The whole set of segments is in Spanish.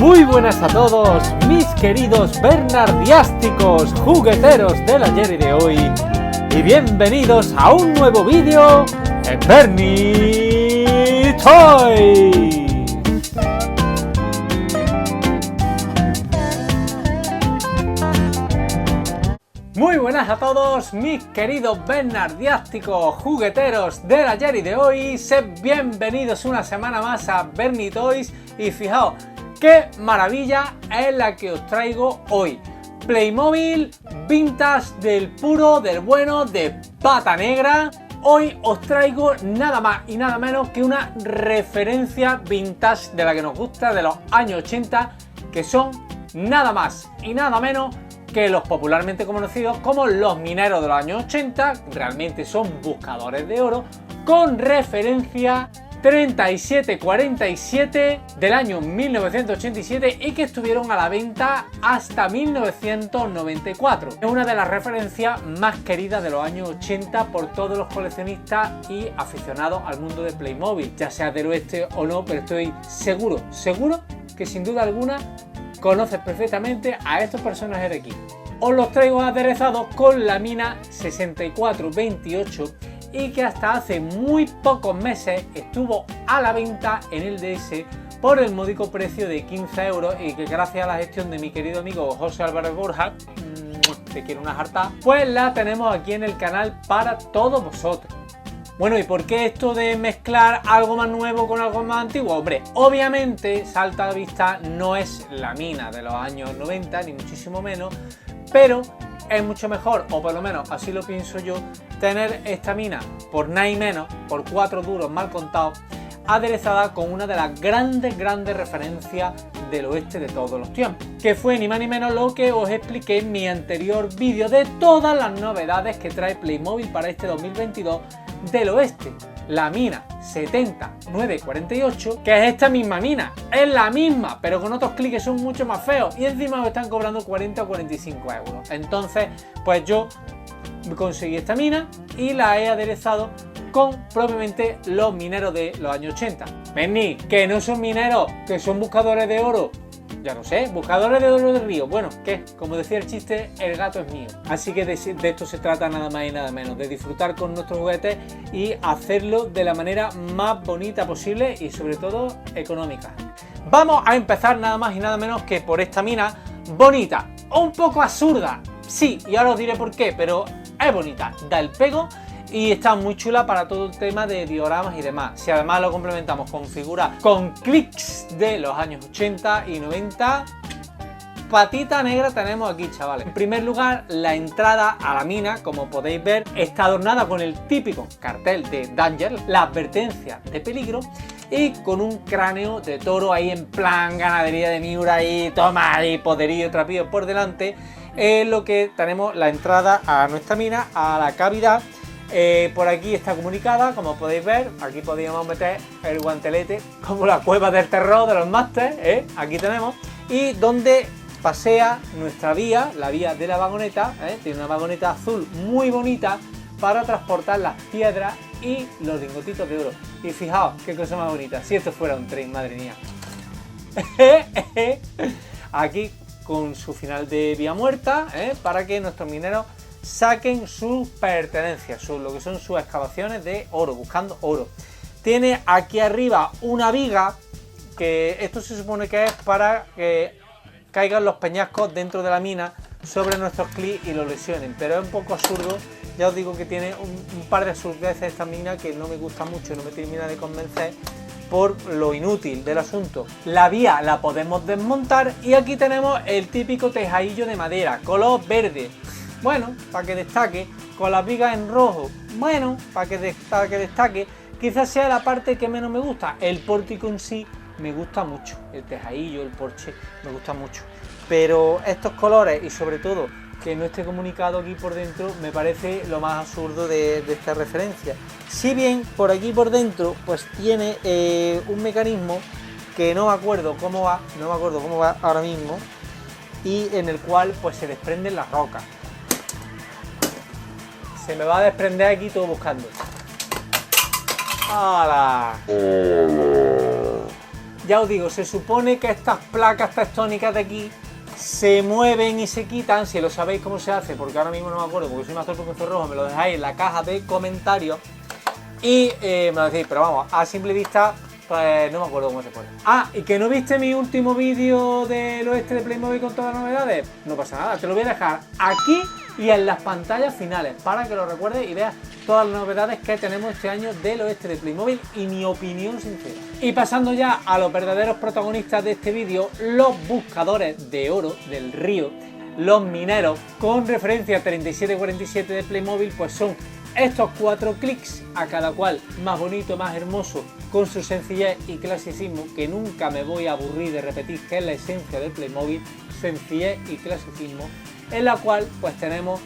Muy buenas a todos, mis queridos bernardiásticos jugueteros del ayer y de hoy, y bienvenidos a un nuevo vídeo en Bernie Toys. Muy buenas a todos, mis queridos bernardiásticos jugueteros del ayer y de hoy. Sed bienvenidos una semana más a Bernie Toys y fijaos qué maravilla es la que os traigo hoy. Playmobil Vintage del puro, del bueno, de pata negra. Hoy os traigo nada más y nada menos que una referencia vintage de la que nos gusta, de los años 80, que son nada más y nada menos que los popularmente conocidos como los mineros de los años 80. Realmente son buscadores de oro con referencia 3747 del año 1987 y que estuvieron a la venta hasta 1994. Es una de las referencias más queridas de los años 80 por todos los coleccionistas y aficionados al mundo de Playmobil, ya sea del oeste o no, pero estoy seguro que sin duda alguna conoces perfectamente a estos personajes de aquí. Os los traigo aderezados con la mina 6428 y que hasta hace muy pocos meses estuvo a la venta en el DS por el módico precio de 15 euros y que gracias a la gestión de mi querido amigo José Álvarez Borja, te quiero una jarta, pues la tenemos aquí en el canal para todos vosotros. Bueno, ¿y por qué esto de mezclar algo más nuevo con algo más antiguo? Hombre, obviamente salta a la vista, no es la mina de los años 90, ni muchísimo menos, pero es mucho mejor, o por lo menos así lo pienso yo, tener esta mina por nada y menos, por 4 duros mal contados, aderezada con una de las grandes referencias del oeste de todos los tiempos, que fue ni más ni menos lo que os expliqué en mi anterior vídeo de todas las novedades que trae Playmobil para este 2022 del oeste. La mina 70948, que es esta misma mina, es la misma, pero con otros clics que son mucho más feos y encima me están cobrando 40 o 45 euros. Entonces, pues yo conseguí esta mina y la he aderezado con propiamente los mineros de los años 80. Bernie, que no son mineros, que son buscadores de oro. Ya no sé, buscadores de oro del río. Bueno, ¿qué? Como decía el chiste, el gato es mío. Así que de esto se trata nada más y nada menos, de disfrutar con nuestros juguetes y hacerlo de la manera más bonita posible y sobre todo económica. Vamos a empezar nada más y nada menos que por esta mina bonita, un poco absurda, sí, y ahora os diré por qué, pero es bonita, da el pego y está muy chula para todo el tema de dioramas y demás. Si además lo complementamos con figuras con clics de los años 80 y 90, patita negra tenemos aquí, chavales. En primer lugar, la entrada a la mina, como podéis ver, está adornada con el típico cartel de Danger, la advertencia de peligro, y con un cráneo de toro ahí en plan ganadería de Miura ahí, toma ahí, poderío, trapío por delante. Es lo que tenemos la entrada a nuestra mina, a la cavidad. Por aquí está comunicada, como podéis ver. Aquí podríamos meter el guantelete, como la cueva del terror de los Masters, aquí tenemos. Y donde pasea nuestra vía, la vía de la vagoneta, tiene una vagoneta azul muy bonita para transportar las piedras y los lingotitos de oro. Y fijaos qué cosa más bonita, si esto fuera un tren, madre mía. Aquí con su final de vía muerta, para que nuestros mineros saquen sus pertenencias, lo que son sus excavaciones de oro, buscando oro. Tiene aquí arriba una viga, que esto se supone que es para que caigan los peñascos dentro de la mina sobre nuestros clics y los lesionen, pero es un poco absurdo. Ya os digo que tiene un par de absurdeces esta mina que no me gusta mucho, no me termina de convencer por lo inútil del asunto. La vía la podemos desmontar y aquí tenemos el típico tejadillo de madera, color verde. Bueno, para que destaque, con las vigas en rojo, bueno, para que destaque, quizás sea la parte que menos me gusta. El pórtico en sí me gusta mucho, el tejadillo, el porche, me gusta mucho. Pero estos colores y sobre todo que no esté comunicado aquí por dentro me parece lo más absurdo de esta referencia. Si bien por aquí por dentro pues tiene un mecanismo que no me acuerdo cómo va ahora mismo, y en el cual pues se desprenden las rocas. Se me va a desprender aquí todo buscando. ¡Hala! ya os digo, se supone que estas placas tectónicas de aquí se mueven y se quitan. Si lo sabéis cómo se hace, porque ahora mismo no me acuerdo, porque soy más torpe que un rojo, me lo dejáis en la caja de comentarios y me lo decís, pero vamos, a simple vista pues no me acuerdo cómo se pone. Ah, y que no viste mi último vídeo del oeste de Playmobil con todas las novedades, no pasa nada, te lo voy a dejar aquí y en las pantallas finales para que lo recuerdes y veas todas las novedades que tenemos este año del oeste de Playmobil y mi opinión sincera. Y pasando ya a los verdaderos protagonistas de este vídeo, los buscadores de oro del río, los mineros con referencia 3747 de Playmobil, pues son estos 4 clics, a cada cual más bonito, más hermoso, con su sencillez y clasicismo, que nunca me voy a aburrir de repetir que es la esencia del Playmobil, sencillez y clasicismo, en la cual pues tenemos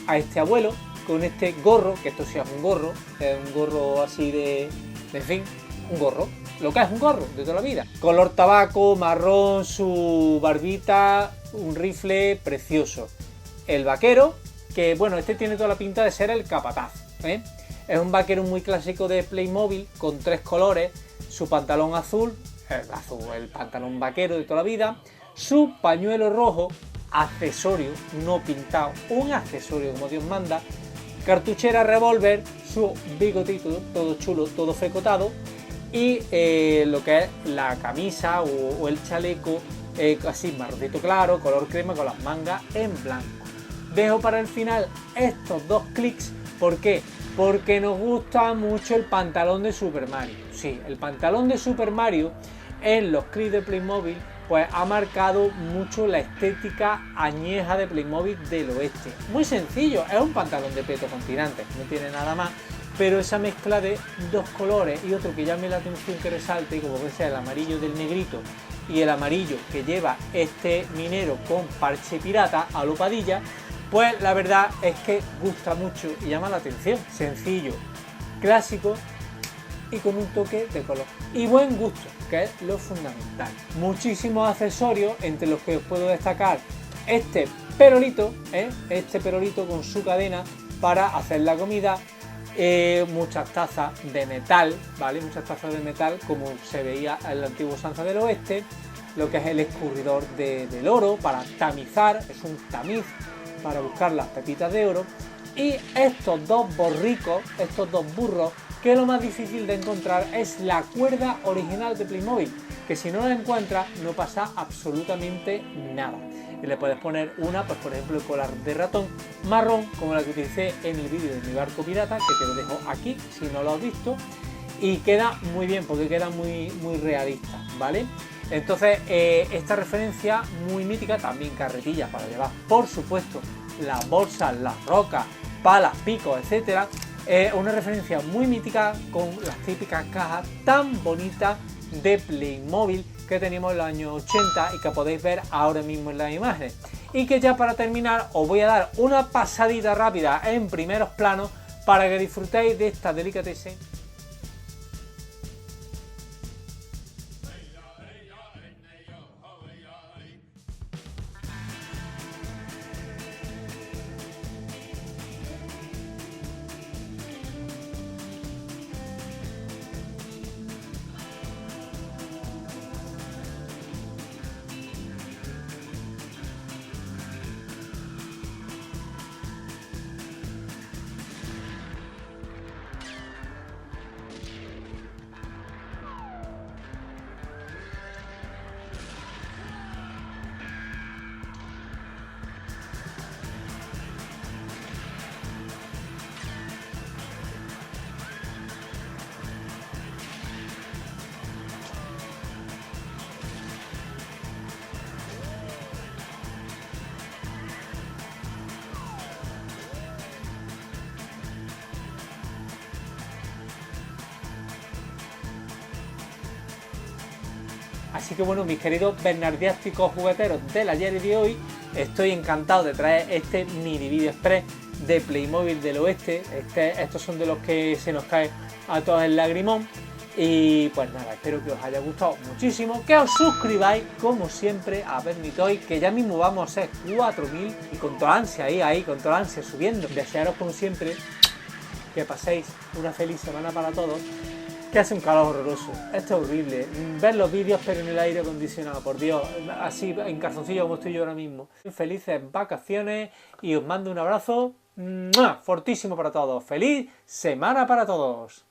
a este abuelo con este gorro, que esto sí es un gorro así en fin, un gorro, lo que es un gorro de toda la vida, color tabaco, marrón, su barbita, un rifle precioso, el vaquero, que bueno, este tiene toda la pinta de ser el capataz, ¿eh? Es un vaquero muy clásico de Playmobil con 3 colores, su pantalón azul, el pantalón vaquero de toda la vida, su pañuelo rojo, accesorio no pintado, un accesorio como Dios manda, cartuchera revólver, su bigotito todo chulo, todo fecotado y lo que es la camisa o el chaleco así marroncito claro, color crema con las mangas en blanco. Dejo para el final estos 2 clics, ¿por qué? Porque nos gusta mucho el pantalón de Super Mario. Sí, el pantalón de Super Mario en los clics de Playmobil pues ha marcado mucho la estética añeja de Playmobil del oeste. Muy sencillo, es un pantalón de peto con tirantes, no tiene nada más, pero esa mezcla de 2 colores y otro que llame la atención, que resalte, como puede ser el amarillo del negrito y el amarillo que lleva este minero con parche pirata a lo Padilla, pues la verdad es que gusta mucho y llama la atención. Sencillo, clásico y con un toque de color. Y buen gusto, que es lo fundamental. Muchísimos accesorios, entre los que os puedo destacar este perolito con su cadena para hacer la comida, muchas tazas de metal, ¿vale? Muchas tazas de metal como se veía en la antigua usanza del oeste, lo que es el escurridor del oro para tamizar, es un tamiz para buscar las pepitas de oro, y estos 2 borricos, estos 2 burros, que lo más difícil de encontrar es la cuerda original de Playmobil, que si no la encuentras no pasa absolutamente nada. Y le puedes poner una, pues por ejemplo el colar de ratón marrón, como la que utilicé en el vídeo de mi barco pirata, que te lo dejo aquí si no lo has visto, y queda muy bien porque queda muy realista, ¿vale? Entonces esta referencia muy mítica, también carretillas para llevar, por supuesto, las bolsas, las rocas, palas, picos, etcétera. Una referencia muy mítica con las típicas cajas tan bonitas de Playmobil que teníamos en los años 80 y que podéis ver ahora mismo en las imágenes. Y que ya para terminar os voy a dar una pasadita rápida en primeros planos para que disfrutéis de esta delicatessen. Así que bueno, mis queridos bernardiásticos jugueteros del ayer y de hoy, estoy encantado de traer este mini vídeo express de Playmobil del oeste. Estos son de los que se nos cae a todos el lagrimón. Y pues nada, espero que os haya gustado muchísimo, que os suscribáis como siempre a Bernitoy, que ya mismo vamos a ser 4000 y con toda ansia ahí, con toda ansia subiendo. Desearos como siempre que paséis una feliz semana para todos, Que hace un calor horroroso. Esto es horrible. Ver los vídeos pero en el aire acondicionado, por Dios. Así en calzoncillo como estoy yo ahora mismo. Felices vacaciones y os mando un abrazo ¡mua! Fortísimo para todos. ¡Feliz semana para todos!